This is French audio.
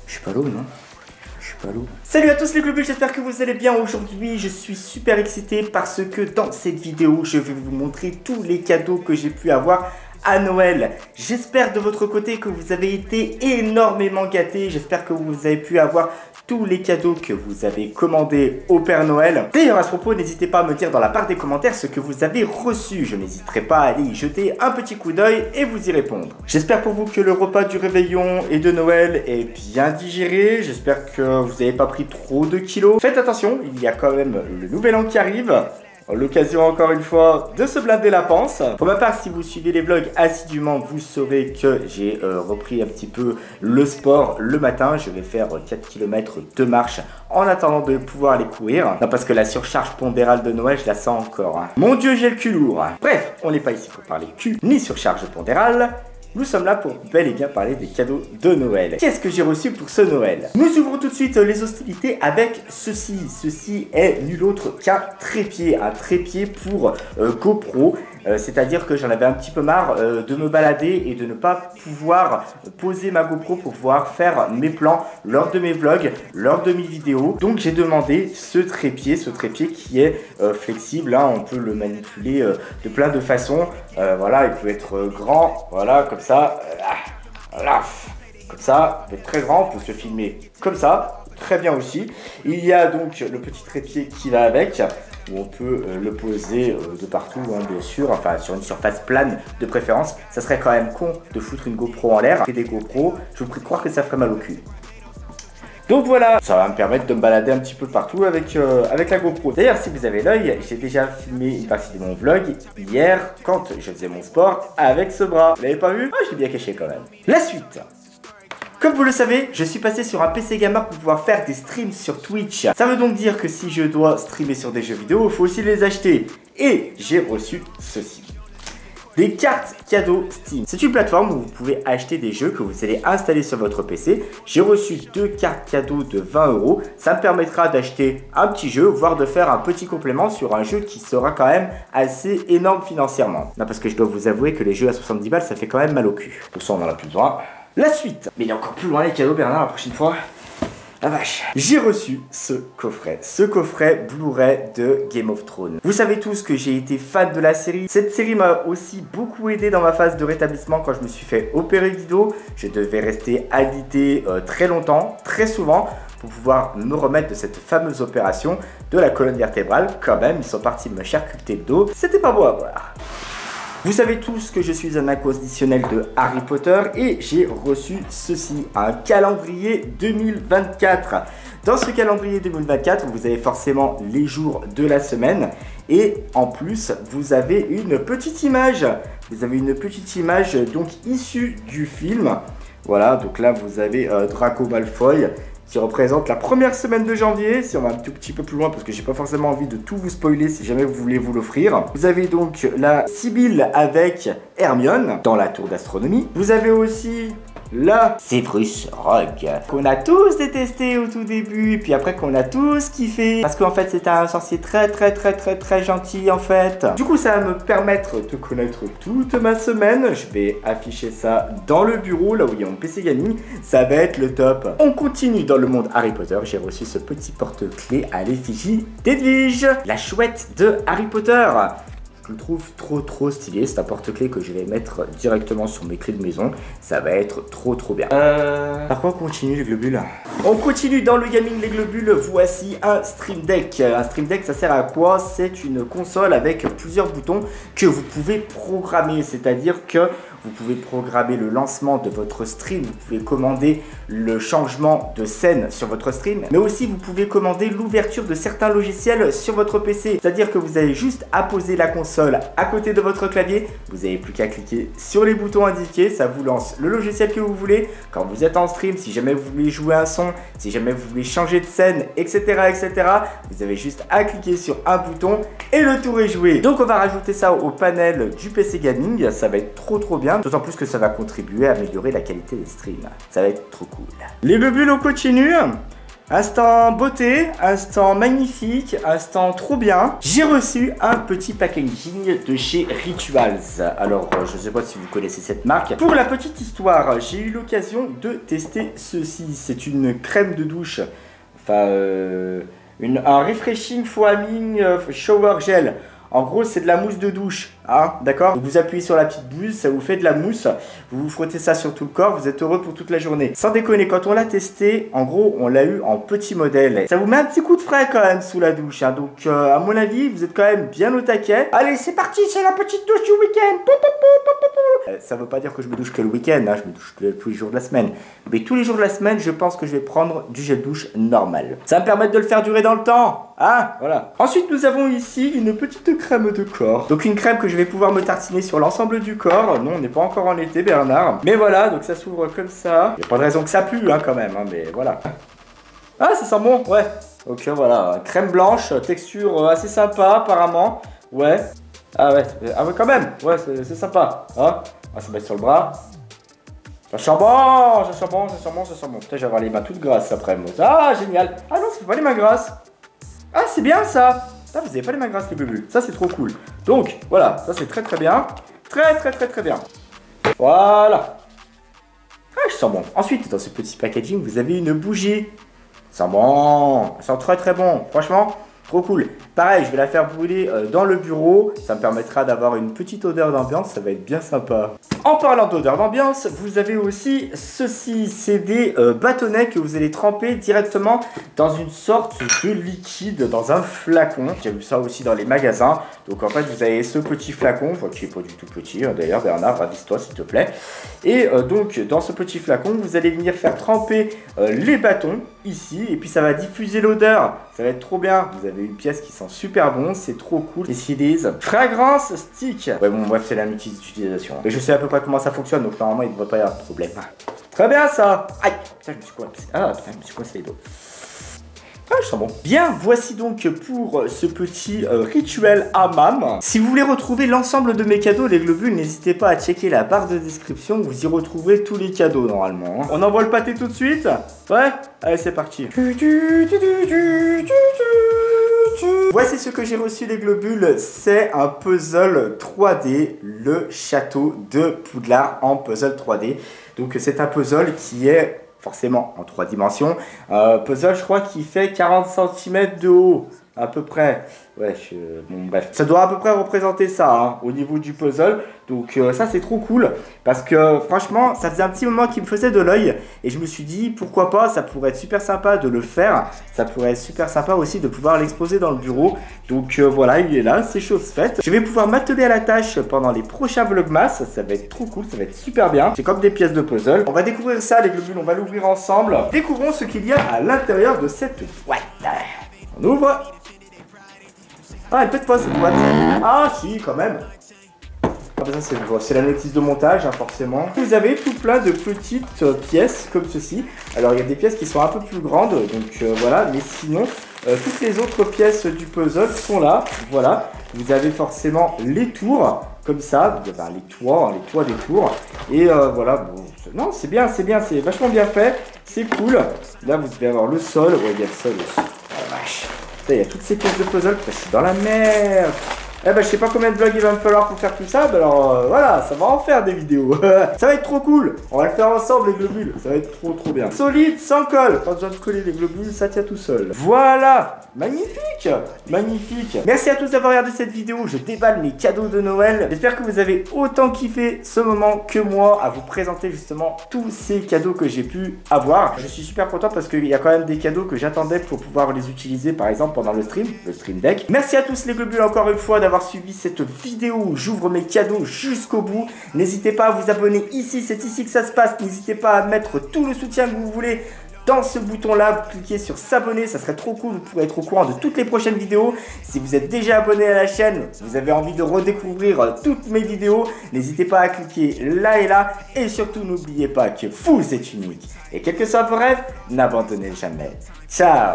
Je suis pas l'eau, non? Je suis pas l'eau. Salut à tous les globules, j'espère que vous allez bien. Aujourd'hui, je suis super excité parce que dans cette vidéo, je vais vous montrer tous les cadeaux que j'ai pu avoir à Noël. J'espère de votre côté que vous avez été énormément gâtés. J'espère que vous avez pu avoir tous les cadeaux que vous avez commandés au Père Noël. D'ailleurs, à ce propos, n'hésitez pas à me dire dans la barre des commentaires ce que vous avez reçu. Je n'hésiterai pas à aller y jeter un petit coup d'œil et vous y répondre. J'espère pour vous que le repas du réveillon et de Noël est bien digéré. J'espère que vous n'avez pas pris trop de kilos. Faites attention, il y a quand même le nouvel an qui arrive. L'occasion encore une fois de se blinder la panse. Pour ma part, si vous suivez les vlogs assidûment, vous saurez que j'ai repris un petit peu le sport le matin. Je vais faire 4 km de marche en attendant de pouvoir aller courir. Non, parce que la surcharge pondérale de Noël, je la sens encore. Mon Dieu, j'ai le cul lourd. Bref, on n'est pas ici pour parler cul ni surcharge pondérale. Nous sommes là pour bel et bien parler des cadeaux de Noël. Qu'est-ce que j'ai reçu pour ce Noël? Nous ouvrons tout de suite les hostilités avec ceci. Ceci est nul autre qu'un trépied. Un trépied pour GoPro. C'est-à-dire que j'en avais un petit peu marre de me balader et de ne pas pouvoir poser ma GoPro pour pouvoir faire mes plans lors de mes vlogs, lors de mes vidéos. Donc j'ai demandé ce trépied qui est flexible, hein, on peut le manipuler de plein de façons. Voilà, il peut être grand, voilà, comme ça, voilà, comme ça, il peut être très grand, on peut se filmer comme ça, très bien aussi. Il y a donc le petit trépied qui va avec, où on peut le poser de partout, hein, bien sûr, enfin sur une surface plane de préférence. Ça serait quand même con de foutre une GoPro en l'air. Et des GoPros, je vous prie de croire que ça ferait mal au cul. Donc voilà, ça va me permettre de me balader un petit peu partout avec la GoPro. D'ailleurs, si vous avez l'œil, j'ai déjà filmé une partie de mon vlog hier quand je faisais mon sport avec ce bras. Vous l'avez pas vu? Ah, je l'ai bien caché quand même. La suite. Comme vous le savez, je suis passé sur un PC gamer pour pouvoir faire des streams sur Twitch. Ça veut donc dire que si je dois streamer sur des jeux vidéo, il faut aussi les acheter. Et j'ai reçu ceci. Des cartes cadeaux Steam. C'est une plateforme où vous pouvez acheter des jeux que vous allez installer sur votre PC. J'ai reçu 2 cartes cadeaux de 20 €. Ça me permettra d'acheter un petit jeu, voire de faire un petit complément sur un jeu qui sera quand même assez énorme financièrement. Non, parce que je dois vous avouer que les jeux à 70 balles, ça fait quand même mal au cul. Pour ça, on en a plus besoin. La suite. Mais il est encore plus loin les cadeaux, Bernard, la prochaine fois. La vache. J'ai reçu ce coffret Blu-ray de Game of Thrones. Vous savez tous que j'ai été fan de la série. Cette série m'a aussi beaucoup aidé dans ma phase de rétablissement quand je me suis fait opérer du dos. Je devais rester alité très longtemps, très souvent, pour pouvoir me remettre de cette fameuse opération de la colonne vertébrale. Quand même, ils sont partis me charcuter le dos. C'était pas beau à voir. Vous savez tous que je suis un inconditionnel de Harry Potter et j'ai reçu ceci, un calendrier 2024. Dans ce calendrier 2024, vous avez forcément les jours de la semaine et en plus, vous avez une petite image. Vous avez une petite image donc issue du film. Voilà, donc là vous avez Draco Malfoy qui représente la première semaine de janvier, si on va un tout petit peu plus loin parce que j'ai pas forcément envie de tout vous spoiler si jamais vous voulez vous l'offrir. Vous avez donc la Sibylle avec Hermione dans la tour d'astronomie. Vous avez aussi la Severus Rogue qu'on a tous détesté au tout début et puis après qu'on a tous kiffé parce qu'en fait c'était un sorcier très gentil en fait. Du coup ça va me permettre de connaître toute ma semaine. Je vais afficher ça dans le bureau là où il y a mon PC gaming. Ça va être le top. On continue dans le monde Harry Potter. J'ai reçu ce petit porte-clés à l'effigie d'Edwige, la chouette de Harry Potter. Je le trouve trop stylé, c'est un porte-clés que je vais mettre directement sur mes clés de maison. Ça va être trop bien. Par quoi on continue les globules? On continue dans le gaming les globules. Voici un Stream Deck. Un Stream Deck, ça sert à quoi? C'est une console avec plusieurs boutons que vous pouvez programmer. C'est-à-dire que vous pouvez programmer le lancement de votre stream, vous pouvez commander le changement de scène sur votre stream, mais aussi vous pouvez commander l'ouverture de certains logiciels sur votre PC. C'est-à-dire que vous avez juste à poser la console à côté de votre clavier, vous n'avez plus qu'à cliquer sur les boutons indiqués, ça vous lance le logiciel que vous voulez. Quand vous êtes en stream, si jamais vous voulez jouer un son, si jamais vous voulez changer de scène, etc., vous avez juste à cliquer sur un bouton et le tour est joué. Donc on va rajouter ça au panel du PC Gaming, ça va être trop bien. D'autant plus que ça va contribuer à améliorer la qualité des streams. Ça va être trop cool. Les globules, on continue. Instant beauté, instant magnifique, instant trop bien. J'ai reçu un petit packaging de chez Rituals. Alors, je ne sais pas si vous connaissez cette marque. Pour la petite histoire, j'ai eu l'occasion de tester ceci. C'est une crème de douche. Enfin, un refreshing foaming shower gel. En gros, c'est de la mousse de douche, hein, d'accord? Vous appuyez sur la petite bouse, ça vous fait de la mousse. Vous vous frottez ça sur tout le corps, vous êtes heureux pour toute la journée. Sans déconner, quand on l'a testé, en gros, on l'a eu en petit modèle. Ça vous met un petit coup de frais quand même sous la douche, hein. Donc, à mon avis, vous êtes quand même bien au taquet. Allez, c'est parti, c'est la petite douche du week-end. Ça veut pas dire que je me douche que le week-end, hein, je me douche tous les jours de la semaine. Mais tous les jours de la semaine, je pense que je vais prendre du gel douche normal. Ça va me permettre de le faire durer dans le temps. Ah, voilà. Ensuite, nous avons ici une petite crème de corps. Donc une crème que je vais pouvoir me tartiner sur l'ensemble du corps. Non, on n'est pas encore en été, Bernard. Mais voilà, donc ça s'ouvre comme ça. Il n'y a pas de raison que ça pue, hein, quand même, hein, mais voilà. Ah, ça sent bon, ouais. Ok, voilà. Crème blanche, texture assez sympa, apparemment. Ouais. Ah ouais, quand même. Ouais, c'est sympa. Hein, on va se mettre sur le bras. Ça sent bon, ça sent bon, ça sent bon, ça sent bon. Putain, je vais avoir les mains toutes grasses après moi. Ah, génial. Ah non, c'est pas les mains grasses. Ah, c'est bien ça. Ah, vous avez pas les mains grasses, les bébés. Ça, c'est trop cool. Donc, voilà, ça, c'est très très bien. Très bien. Voilà. Ah, je sens bon. Ensuite, dans ce petit packaging, vous avez une bougie. Ça sent bon. Ça sent très bon. Franchement, trop cool. Pareil, je vais la faire brûler dans le bureau. Ça me permettra d'avoir une petite odeur d'ambiance. Ça va être bien sympa. En parlant d'odeur d'ambiance, vous avez aussi ceci. C'est des bâtonnets que vous allez tremper directement dans une sorte de liquide, dans un flacon. J'ai vu ça aussi dans les magasins. Donc en fait, vous avez ce petit flacon, enfin, qui n'est pas du tout petit. Hein, d'ailleurs, Bernard, ravise-toi s'il te plaît. Et donc, dans ce petit flacon, vous allez venir faire tremper les bâtons ici. Et puis, ça va diffuser l'odeur. Ça va être trop bien. Vous avez une pièce qui sent super bon. C'est trop cool. Et c'est des fragrance stick. Ouais, bon, bref, c'est la multi-utilisation. Mais je sais à peu près comment ça fonctionne. Donc, normalement, il ne devrait pas y avoir de problème. Très bien, ça. Aïe. Putain, je me suis coincé. Ah, putain, je me suis coincé les dos. Ah, je sens bon. Bien, voici donc pour ce petit rituel hammam. Si vous voulez retrouver l'ensemble de mes cadeaux, les globules, n'hésitez pas à checker la barre de description. Vous y retrouverez tous les cadeaux normalement. On envoie le pâté tout de suite? Ouais? Allez, c'est parti. Voici ce que j'ai reçu, les globules. C'est un puzzle 3D, le château de Poudlard en puzzle 3D. Donc c'est un puzzle qui est forcément en 3 dimensions. Puzzle, je crois qu'il fait 40 cm de haut, à peu près. Ouais, bon, bref. Ça doit à peu près représenter ça, hein, au niveau du puzzle. Donc ça, c'est trop cool. Parce que franchement, ça faisait un petit moment qu'il me faisait de l'œil. Et je me suis dit, pourquoi pas, ça pourrait être super sympa de le faire. Ça pourrait être super sympa aussi de pouvoir l'exposer dans le bureau. Donc voilà, il est là, c'est chose faite. Je vais pouvoir m'atteler à la tâche pendant les prochains vlogmas. Ça va être trop cool, ça va être super bien. C'est comme des pièces de puzzle. On va découvrir ça, les globules, on va l'ouvrir ensemble. Découvrons ce qu'il y a à l'intérieur de cette boîte. On ouvre. Ah, elle pète pas cette boîte. Ah si, quand même. Ah bah ça c'est la notice de montage, hein, forcément. Vous avez tout plein de petites pièces comme ceci. Alors il y a des pièces qui sont un peu plus grandes, donc voilà. Mais sinon, toutes les autres pièces du puzzle sont là. Voilà. Vous avez forcément les tours, comme ça. Vous avez les toits des tours. Et voilà. Bon, non, c'est bien, c'est vachement bien fait. C'est cool. Là, vous devez avoir le sol. Ouais, il y a le sol aussi. Oh la vache. Il y a toutes ces pièces de puzzle. Putain, je suis dans la merde. Eh ben, je sais pas combien de vlogs il va me falloir pour faire tout ça, mais alors voilà, ça va en faire des vidéos. Ça va être trop cool. On va le faire ensemble, les globules. Ça va être trop bien. Solide, sans colle. Pas besoin de coller les globules, ça tient tout seul. Voilà. Magnifique. Merci à tous d'avoir regardé cette vidéo. Je déballe mes cadeaux de Noël. J'espère que vous avez autant kiffé ce moment que moi à vous présenter justement tous ces cadeaux que j'ai pu avoir. Je suis super content parce qu'il y a quand même des cadeaux que j'attendais pour pouvoir les utiliser, par exemple pendant le stream deck. Merci à tous les globules encore une fois d'avoir suivi cette vidéo. J'ouvre mes cadeaux jusqu'au bout. N'hésitez pas à vous abonner ici, c'est ici que ça se passe. N'hésitez pas à mettre tout le soutien que vous voulez dans ce bouton là, vous cliquez sur s'abonner, ça serait trop cool, vous pourrez être au courant de toutes les prochaines vidéos. Si vous êtes déjà abonné à la chaîne, vous avez envie de redécouvrir toutes mes vidéos, n'hésitez pas à cliquer là et là. Et surtout n'oubliez pas que vous êtes unique. Et quel que soit vos rêves, n'abandonnez jamais. Ciao.